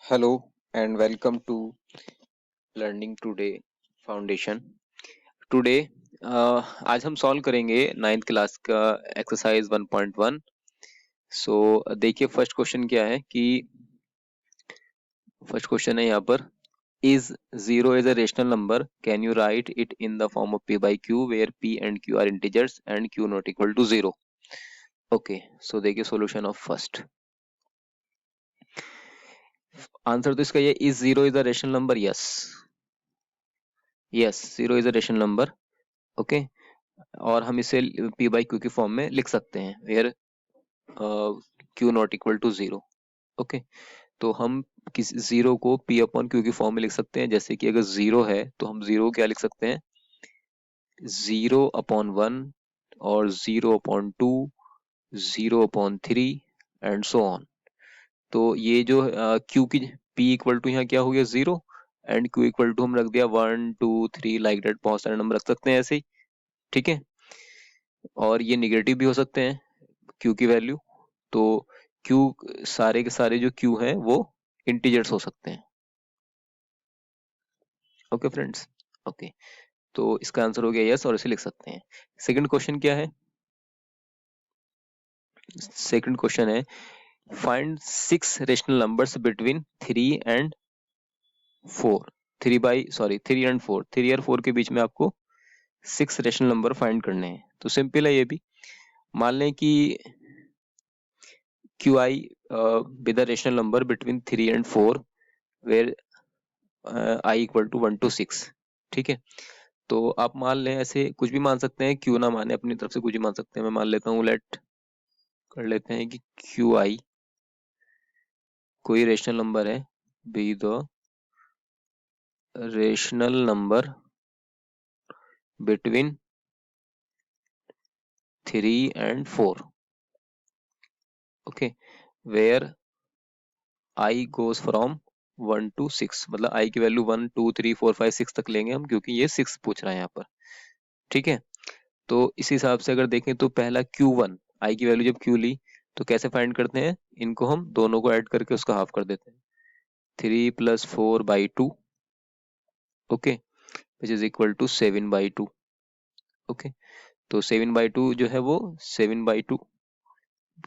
Hello and welcome to Learning Today Foundation. Today आज हम solve करेंगे 9th क्लास का एक्सरसाइज 1.1. सो देखिए फर्स्ट क्वेश्चन क्या है कि फर्स्ट क्वेश्चन है यहाँ पर is 0 is a rational number, can you write it in the form of p by q where p and q are integers and q not equal to 0. Okay, so देखिए solution of first. Answer तो इसका ये is 0 is a rational number. yes 0 is a rational number. Okay और हम इसे p by q की form में लिख सकते हैं where q not equal to 0. Okay तो हम किसी जीरो को p अपॉन क्यू की फॉर्म में लिख सकते हैं. जैसे कि अगर जीरो है तो हम जीरो क्या लिख सकते हैं, 0 अपॉन 1 और 0 upon 2, 0 upon 3 and so on. तो ये जो q की p इक्वल टू यहाँ क्या हो गया 0 एंड q इक्वल टू हम रख दिया 1 2 3 लाइक दैट. बहुत सारे नंबर रख सकते हैं ऐसे ही, ठीक है. और ये निगेटिव भी हो सकते हैं q की वैल्यू. तो q सारे के सारे जो q हैं वो इंटीजर्स हो सकते हैं. ओके फ्रेंड्स, ओके तो इसका आंसर हो गया यस और इसे लिख सकते हैं. सेकंड क्वेश्चन क्या है, सेकंड क्वेश्चन है find 6 rational numbers between 3 and 4. 3 and 4, 3 और 4 के बीच में आपको 6 रेशनल नंबर फाइंड करने हैं. तो सिंपल है ये भी. मान लें कि qi be the rational number between 3 and 4 where i equal to 1 to 6. ठीक है, तो आप मान लें ऐसे कुछ भी मान सकते हैं, क्यों ना माने अपनी तरफ से कुछ भी मान सकते हैं. मैं मान लेता हूँ, लेट कर लेते हैं कि क्यू आई कोई रेशनल नंबर है, be the rational number between 3 and 4. Okay where i goes from 1 to 6. मतलब आई की वैल्यू 1 2 3 4 5 6 तक लेंगे हम, क्योंकि ये 6 पूछ रहा है यहाँ पर. ठीक है, तो इस हिसाब से अगर देखें तो पहला Q1 आई की वैल्यू जब Q ली तो कैसे फाइंड करते हैं, इनको हम दोनों को ऐड करके उसका हाफ कर देते हैं. 3 + 4/2. Okay which is equal to 7/2. Okay तो 7/2 जो है वो 7/2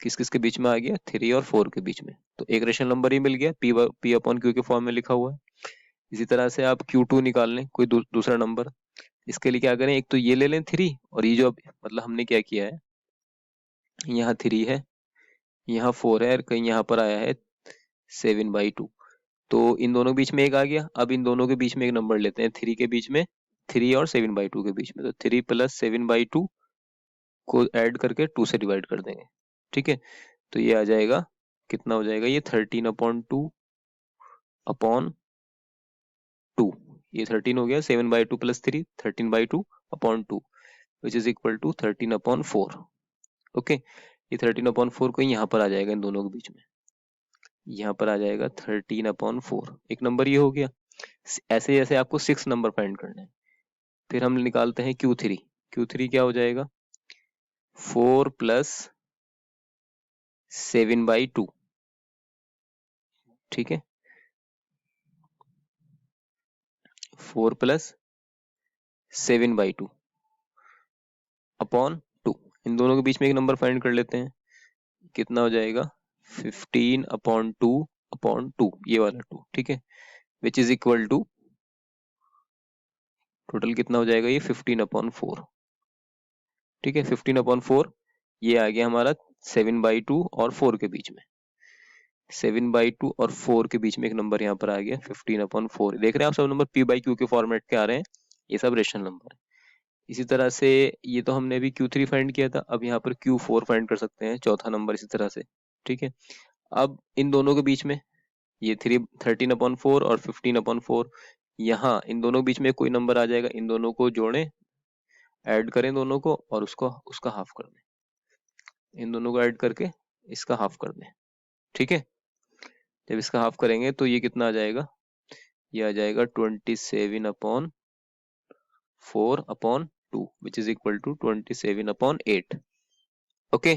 किस किस के बीच में आ गया, 3 और 4 के बीच में. तो एक रेशनल नंबर ही मिल गया, p अपॉन क्यू के फॉर्म में लिखा हुआ है. इसी तरह से आप Q2 निकाल लें, कोई दूसरा नंबर. इसके लिए क्या करें, एक तो ये ले लें 3, और ये जो मतलब हमने क्या किया है, यहाँ 3 है, यहाँ 4 है और कहीं यहाँ पर आया है 7/2. तो इन दोनों के बीच में एक आ गया. अब इन दोनों के बीच में एक नंबर लेते हैं, 3 के बीच में, 3 और 7/2 के बीच में. तो 3 + 7/2 को ऐड करके 2 से डिवाइड कर देंगे. ठीक है, तो ये आ जाएगा, कितना हो जाएगा ये 13/2 अपॉन 2. ये 13 हो गया, 7/2 + 3 13/2 upon 2 which is equal to 13/4. Okay ये 13/4 को यहाँ पर आ जाएगा, इन दोनों के बीच में यहाँ पर आ जाएगा 13/4. एक नंबर ये हो गया. ऐसे ऐसे आपको 6 नंबर फाइंड करने हैं. फिर हम निकालते हैं Q3. Q3 क्या हो जाएगा, 4 + 7/2. ठीक है, 4 + 7/2 अपॉन 2. इन दोनों के बीच में एक नंबर फाइंड कर लेते हैं, कितना हो जाएगा 15/2 अपॉन 2, ये वाला 2. ठीक है, which is equal to total कितना हो जाएगा ये 15/4. ठीक है, 15/4 ये आ गया हमारा 7/2 और 4 के बीच में. 7/2 और 4 के बीच में एक नंबर यहाँ पर आ गया 15/4. देख रहे हैं आप, सब नंबर p बाई क्यू के फॉर्मेट के आ रहे हैं, ये सब रेशनल नंबर है. इसी तरह से ये तो हमने अभी Q3 फाइंड किया था, अब यहाँ पर Q4 फाइंड कर सकते हैं, चौथा नंबर इसी तरह से. ठीक है, अब इन दोनों के बीच में ये 13/4 और 15/4, यहाँ इन दोनों के बीच में कोई नंबर आ जाएगा, इन दोनों को जोड़ें, ऐड करें दोनों को और उसको उसका हाफ कर दें. इन दोनों को ऐड करके इसका हाफ कर दें. ठीक है, जब इसका हाफ करेंगे तो ये कितना आ जाएगा, ये आ जाएगा 27/4/2 which is equal to 27/8. Okay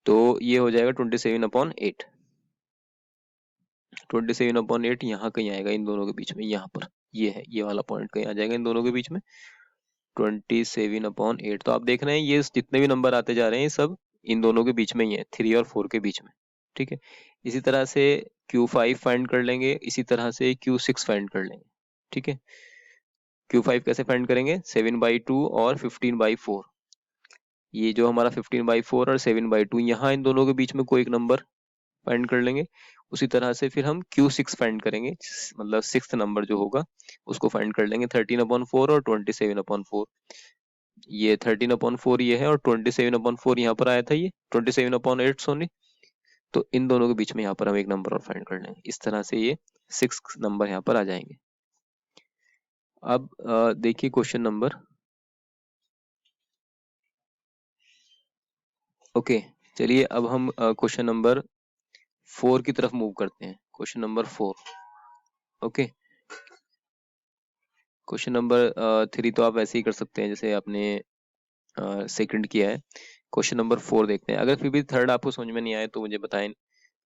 तो ये हो जाएगा 27/8. 27/8 यहाँ कहीं आएगा इन दोनों के बीच में, यहाँ पर ये है, ये वाला पॉइंट कहीं आ जाएगा इन दोनों के बीच में 27/8। तो आप देख रहे हैं ये जितने भी नंबर आते जा रहे हैं सब इन दोनों के बीच में ही है, 3 और 4 के बीच में। ठीक है, इसी तरह से Q5 फाइंड कर लेंगे, इसी तरह से Q6 फाइंड कर लेंगे। ठीक है, Q5 कैसे फाइंड करेंगे, 7/2 और 15/4। ये जो हमारा 15/4 और 7/2 यहाँ इन दोनों के बीच में कोई एक नंबर फाइंड कर लेंगे। उसी तरह से फिर हम Q6 फाइंड करेंगे, मतलब 6th नंबर जो होगा उसको फाइंड कर लेंगे, 13/4 और 27/4। ये 13/4 ये है और 27/4 यहाँ पर आया था, ये 27/8 सोनी। तो इन दोनों के बीच में यहाँ पर हम एक नंबर और फाइंड कर लेंगे, इस तरह से ये 6 नंबर यहाँ पर आ जाएंगे। अब देखिए क्वेश्चन नंबर, ओके चलिए अब हम क्वेश्चन नंबर 4 की तरफ मूव करते हैं। Question number 4, okay. Question number 3 तो आप ऐसे ही कर सकते हैं जैसे आपने सेकंड किया है। क्वेश्चन नंबर 4 देखते हैं, अगर फिर भी थर्ड आपको समझ में नहीं आए तो मुझे बताएं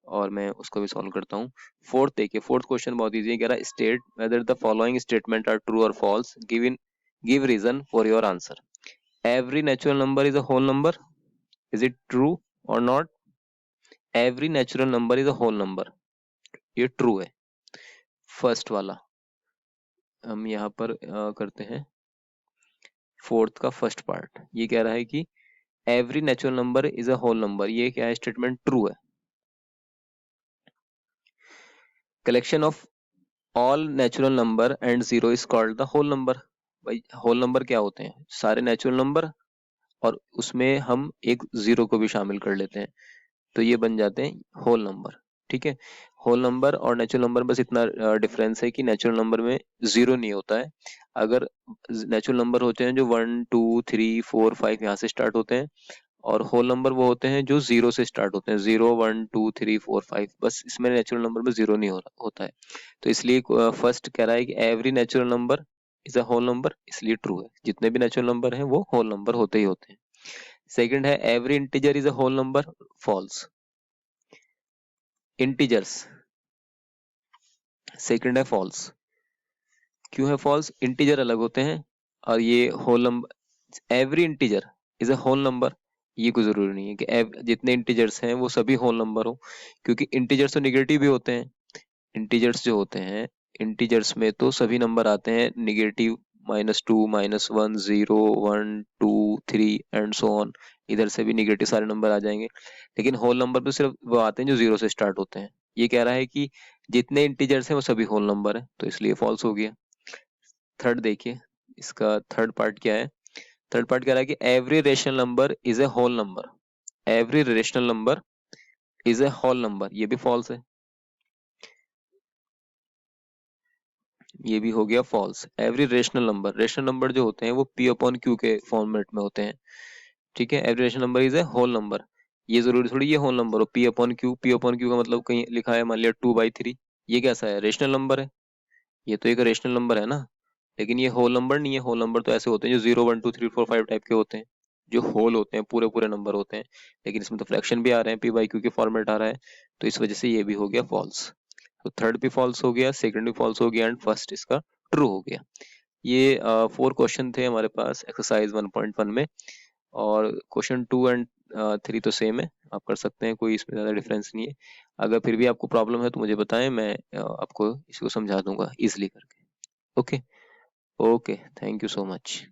और मैं उसको भी सॉल्व करता हूँ। फोर्थ देखिए, फोर्थ क्वेश्चन बहुत इजी है, कह रहा है state whether the following statement are true और false, give reason for your answer. Every natural number is a whole number, is it true और not? Every natural number is a whole number, ये true है। First वाला हम यहाँ पर करते हैं, फोर्थ का फर्स्ट पार्ट ये कह रहा है कि every natural number is a whole number, ये क्या है स्टेटमेंट, ट्रू है। Collection of all natural number and zero is called the whole number. भाई होल नंबर क्या होते हैं, सारे नेचुरल नंबर और उसमें हम एक जीरो को भी शामिल कर लेते हैं, तो ये बन जाते हैं होल नंबर। ठीक है, होल नंबर और नेचुरल नंबर बस इतना डिफरेंस है कि नेचुरल नंबर में जीरो नहीं होता है। अगर नेचुरल नंबर होते हैं जो 1 2 3 4 5 यहाँ से स्टार्ट होते हैं, और होल नंबर वो होते हैं जो जीरो से स्टार्ट होते हैं, 0 1 2 3 4 5, बस इसमें नेचुरल नंबर में जीरो नहीं होता है। तो इसलिए फर्स्ट कह रहा है कि every natural number is a whole number, इसलिए ट्रू है, जितने भी नेचुरल नंबर हैं वो होल नंबर होते ही होते हैं। सेकंड है every integer is a whole number, false. Integers, second है फॉल्स। क्यों है फॉल्स, इंटीजर अलग होते हैं और ये whole number, every integer is a whole number, ये कोई जरूरी नहीं है कि जितने इंटीजर्स हैं वो सभी होल नंबर हो, क्योंकि इंटीजर्स तो निगेटिव भी होते हैं। इंटीजर्स जो होते हैं, इंटीजर्स में तो सभी नंबर आते हैं निगेटिव, -2 -1 0 1 2 3 एंड सो ऑन, इधर से भी निगेटिव सारे नंबर आ जाएंगे। लेकिन होल नंबर तो सिर्फ वो आते हैं जो जीरो से स्टार्ट होते हैं। ये कह रहा है कि जितने इंटीजर्स हैं वो सभी होल नंबर है, तो इसलिए फॉल्स हो गया। थर्ड देखिए, इसका थर्ड पार्ट क्या है, थर्ड पार्ट कह रहा है कि every rational number is a whole number, every rational number is a whole number, ये भी फॉल्स है, ये भी हो गया false. Every rational number, rational number जो होते हैं वो P/Q के फॉर्मेट में होते हैं। ठीक है, every rational number is a whole number, ये जरूरी थोड़ी ये होल नंबर हो, P/Q, P/Q का मतलब कहीं लिखा है मान लिया 2/3, ये कैसा है, रेशनल नंबर है, ये तो एक रेशनल नंबर है ना, लेकिन ये होल नंबर नहीं है। होल नंबर तो ऐसे होते हैं जो 0 1 2 3 4 5 टाइप के होते हैं, जो होल होते हैं, पूरे पूरे नंबर होते हैं, लेकिन इसमें तो फ्रैक्शन भी आ रहे हैं, P/Q के फॉर्मेट आ रहा है, तो इस वजह से ये भी हो गया फॉल्स। तो थर्ड भी फॉल्स हो गया, सेकंड भी फॉल्स हो गया एंड फर्स्ट इसका ट्रू हो गया। ये 4 क्वेश्चन थे हमारे पास एक्सरसाइज 1.1 में, और क्वेश्चन 2 एंड 3 तो सेम है, आप कर सकते हैं, कोई इसमें ज़्यादा डिफरेंस नहीं है। अगर फिर भी आपको प्रॉब्लम है तो मुझे बताएं, मैं आपको इसको समझा दूंगा इजिली करके। Okay, okay, thank you so much.